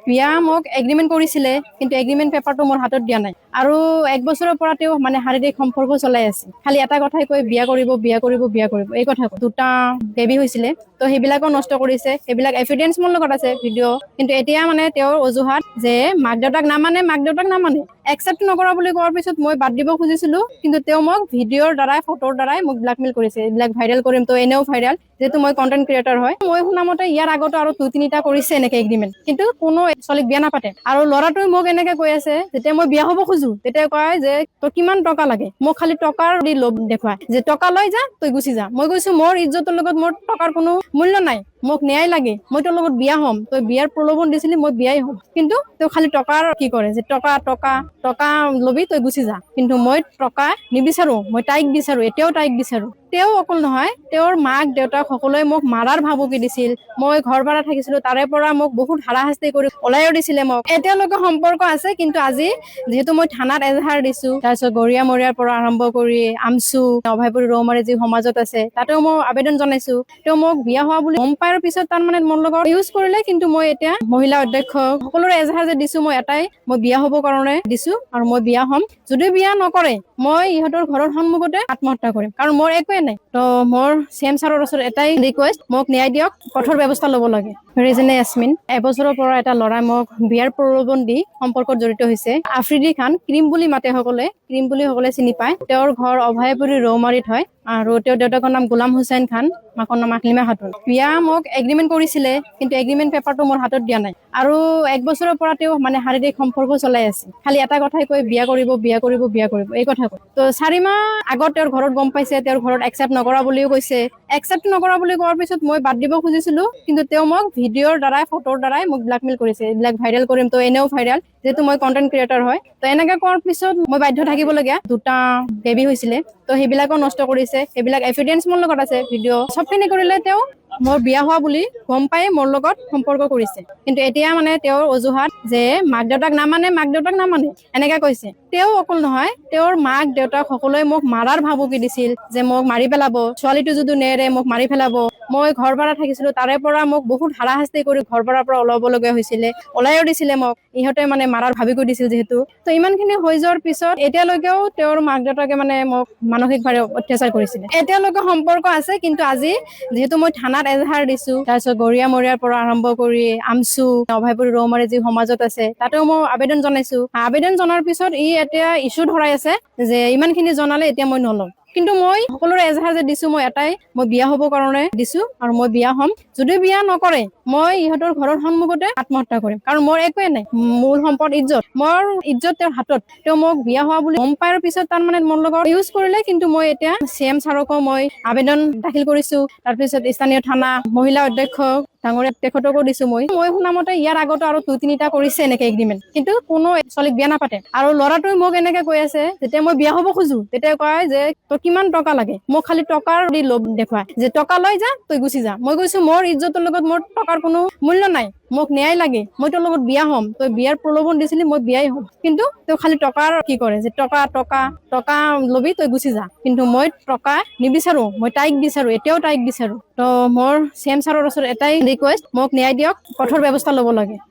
বিয়া মোক এগ্ৰিমেণ্ট কৰিছিলে, কিন্তু এগ্ৰিমেণ্ট পেপাৰটো মোৰ হাতত দিয়া নাই। আৰু 1 বছৰৰ পৰা তেওঁ মানে শাৰীৰিক সম্পৰ্ক চলাই আছে। খালি এটা কথাই কৈ বিয়া কৰিব বিয়া কৰিব বিয়া কৰিব, এই কথা কয়। 2টা বেবী হৈছিলে, তো সেইবিলাকো নষ্ট কৰিছে। সেইবিলাক এভিডেন্স মোৰ লগত আছে, ভিডিঅ'। কিন্তু এতিয়া মানে তেওঁৰ অজুহাত যে মাক দেউতাক নামানে একচেপ্ট নকৰা বুলি কোৱাৰ পিছত মই বাদ দিব খুজিছিলো, কিন্তু তেওঁ মোক ভিডিঅ'ৰ দ্বাৰাই ফটোৰ দ্বাৰাই মোক ব্লেকমেইল কৰিছে। এইবিলাক ভাইৰেল কৰিম, তো এনেও ভাইৰেল, যিহেতু মই কন্টেন্ট ক্ৰিয়েটৰ হয়। মই শুনা মতে ইয়াৰ আগতো আৰু 2-3টা কৰিছে এনেকে এগ্ৰিমেণ্ট, কিন্তু কোনো ছোৱালীক বিয়া নাপাতে। আৰু ল'ৰাটোৱে মোক এনেকে কৈ আছে, যেতিয়া মই বিয়া হব খোজো তেতিয়া কয় যে তোৰ কিমান টকা লাগে, মোক খালি টকাৰ দি লোভ দেখুৱাই, যে টকা লৈ যা তই গুচি যা। মই কৈছো মোৰ ইজ্জতৰ লগত মোৰ টকাৰ কোনো মূল্য নাই, মোক ন্যায় লাগে, মই তোৰ লগত বিয়া হম, তই বিয়াৰ প্ৰলোভন দিছিলি, মই বিয়াই হম। কিন্তু তেওঁ খালি টকাৰ কি কৰে, যে টকা টকা টকা লবি তই গুচি যা। কিন্তু মই টকা নিবিচাৰো, মই তাইক বিচাৰো, এতিয়াও তাইক বিচাৰো। তেওঁ অকল নহয়, তেওঁৰ মাক দেউতাক সকলোৱে মোক মাৰাৰ ভাবুকি দিছিল। মই ঘৰ ভাড়া থাকিছিলো, তাৰে পৰা মোক বহুত হাৰাশাস্তি কৰি ওলাইও দিছিলে মোক। এতিয়ালৈকে সম্পৰ্ক আছে, কিন্তু আজি যিহেতু মই থানাত এজাহাৰ দিছো, তাৰপিছত গড়িয়া মৰিয়াৰ পৰা আৰম্ভ কৰি আমচু অভয়পুৰী ৰৌমাৰী যি সমাজত আছে তাতেও মই আবেদন জনাইছো। তেওঁ মোক বিয়া হোৱা বুলি গম পাৱাৰ পিছত তাৰমানে মোৰ লগত ইউজ কৰিলে। কিন্তু মই এতিয়া মহিলা অধ্যক্ষ সকলোৰে এজাহাৰ যে দিছো, মই এটাই, মই বিয়া হব কাৰণে দিছো, আৰু মই বিয়া হম। যদি বিয়া নকৰে মই ইহঁতৰ ঘৰৰ সন্মুখতে আত্মহত্যা কৰিম, কাৰণ মোৰ একোৱে নাই। তো মোৰ CM ছাৰৰ ওচৰত এটাই ৰিকুৱেষ্ট, মোক ন্যায় দিয়ক, কঠোৰ ব্যৱস্থা ল'ব লাগে। ৰেজিনা ইয়াছমিন, 1 বছৰৰ পৰা এটা ল'ৰাই মোক বিয়াৰ প্ৰলোভন দি সম্পৰ্কত জড়িত হৈছে। আফ্ৰিদি খান, ক্ৰীম বুলি মাতে সকলে, ক্ৰীম বুলি সকলে চিনি পায়। তেওঁৰ ঘৰ অভয়পুৰী ৰৌমাৰীত হয়, আৰু তেওঁৰ দেউতাকৰ নাম গোলাম হুছেইন খান, মাকৰ নাম আকলিমা খাতুন। বিয়া মোক এগ্ৰিমেণ্ট কৰিছিলে, কিন্তু এগ্ৰিমেণ্ট পেপাৰটো মোৰ হাতত দিয়া নাই। আৰু 1 বছৰৰ পৰা তেওঁ মানে শাৰীৰিক সম্পৰ্ক চলাই আছে। খালি এটা কথাই কৈ বিয়া কৰিব বিয়া কৰিব বিয়া কৰিব, এই কথা কয়। তো 4 মাহ আগত তেওঁৰ ঘৰত গম পাইছে, তেওঁৰ ঘৰত একচেপ্ট নকৰা বুলিও কৈছে। একচেপ্ট নকৰা বুলি কোৱাৰ পিছত মই বাদ দিব খুজিছিলো, কিন্তু তেওঁ মোক ভিডিঅ'ৰ দ্বাৰাই ফটোৰ দ্বাৰাই মোক ব্লেকমেইল কৰিছে। এইবিলাক ভাইৰেল কৰিম, তো এনেও ভাইৰেল, যিহেতু মই কন্টেন্ট ক্ৰিয়েটৰ হয়। তো এনেকে কোৱাৰ পিছত মই বাধ্য থাকিবলগীয়া। 2টা বেবী হৈছিলে, তো সেইবিলাকো নষ্ট কৰিছে। সেইবিলাক এভিডেন্স মোৰ লগত আছে, ভিডিঅ'। চবখিনি কৰিলে তেওঁ মোৰ বিয়া হোৱা বুলি গম পাই মোৰ লগত সম্পৰ্ক কৰিছে। কিন্তু এতিয়া মানে তেওঁৰ অজুহাত যে মাক দেউতাক নামানে এনেকে কৈছে। তেওঁ অকল নহয়, তেওঁৰ মাক দেউতাক সকলোৱে মোক মাৰাৰ ভাবুকি দিছিল, যে মোক মাৰি পেলাব, ছোৱালীটো যদি নেৰে মোক মাৰি পেলাব। মই ঘৰ ভাড়া থাকিছিলো, তাৰে পৰা মোক বহুত হাৰাশাস্তি কৰি ঘৰ ভাড়াৰ পৰা ওলাব লগীয়া হৈছিলে, ওলাইও দিছিলে মোক। ইহঁতে মানে মাৰাৰ ভাবিকো দিছিল যিহেতু। তো ইমান খিনি হৈ যোৱাৰ পিছত এতিয়ালৈকেও তেওঁৰ মাক দেউতাকে মানে মোক মানসিকভাৱে অত্যাচাৰ কৰিছিলে। এতিয়ালৈকে সম্পৰ্ক আছে, কিন্তু আজি যিহেতু মই থানাত এজাহাৰ দিছো, তাৰপিছত গড়িয়া মৰিয়াৰ পৰা আৰম্ভ কৰি আমচু অভয়পুৰী ৰৌমাৰী যি সমাজত আছে তাতেও মই আবেদন জনাইছো। আবেদন জনাৰ পিছত এতিয়া ইছ্যু ধৰাই আছে যে ইমান খিনি জনালে এতিয়া মই নলওঁ। কিন্তু মই সকলোৰে এজাহাৰ যে দিছো, মই এটাই, মই বিয়া হব কাৰণে দিছো, আৰু মই বিয়া হম। যদি বিয়া নকৰে মই ইহঁতৰ ঘৰৰ সন্মুখতে আত্মহত্যা কৰিম, কাৰণ মোৰ একোৱে নাই। মূল সম্পদ ইজ্জত, মোৰ ইজ্জত তেওঁৰ হাতত। তেওঁ মোক বিয়া হোৱা বুলি গম পাৱাৰ পিছত তাৰমানে মোৰ লগত ইউজ কৰিলে। কিন্তু মই এতিয়া CM ছাৰকো মই আবেদন দাখিল কৰিছো, তাৰপিছত স্থানীয় থানা মহিলা অধ্যক্ষ ডাঙৰীয়া তেখেতকো দিছো। মই শুনা মতে ইয়াৰ আগতো আৰু 2-3টা কৰিছে এনেকে এগ্ৰিমেণ্ট, কিন্তু কোনো ছোৱালীক বিয়া নাপাতে। আৰু ল'ৰাটোৱে মোক এনেকে কৈ আছে, যেতিয়া মই বিয়া হব খোজো তেতিয়া কয় যে তোৰ কিমান টকা লাগে, মোক খালি টকাৰ দি লোভ দেখুৱাই, যে টকা লৈ যা তই গুচি যা। মই কৈছো মোৰ ইজ্জতৰ লগত মোৰ টকাৰ কোনো মূল্য নাই, মোক ন্যায় লাগে, মই তোৰ লগত বিয়া হম, তই বিয়াৰ প্ৰলোভন দিছিলি, মই বিয়াই হম। কিন্তু তেওঁ খালি টকাৰ কি কৰে, যে টকা টকা টকা লবি তই গুচি যা। কিন্তু মই টকা নিবিচাৰো, মই তাইক বিচাৰো, এতিয়াও তাইক বিচাৰো। তো মোৰ CM ছাৰৰ ওচৰত এটাই ৰিকুৱেষ্ট, মোক ন্যায় দিয়ক, কঠোৰ ব্যৱস্থা ল'ব লাগে।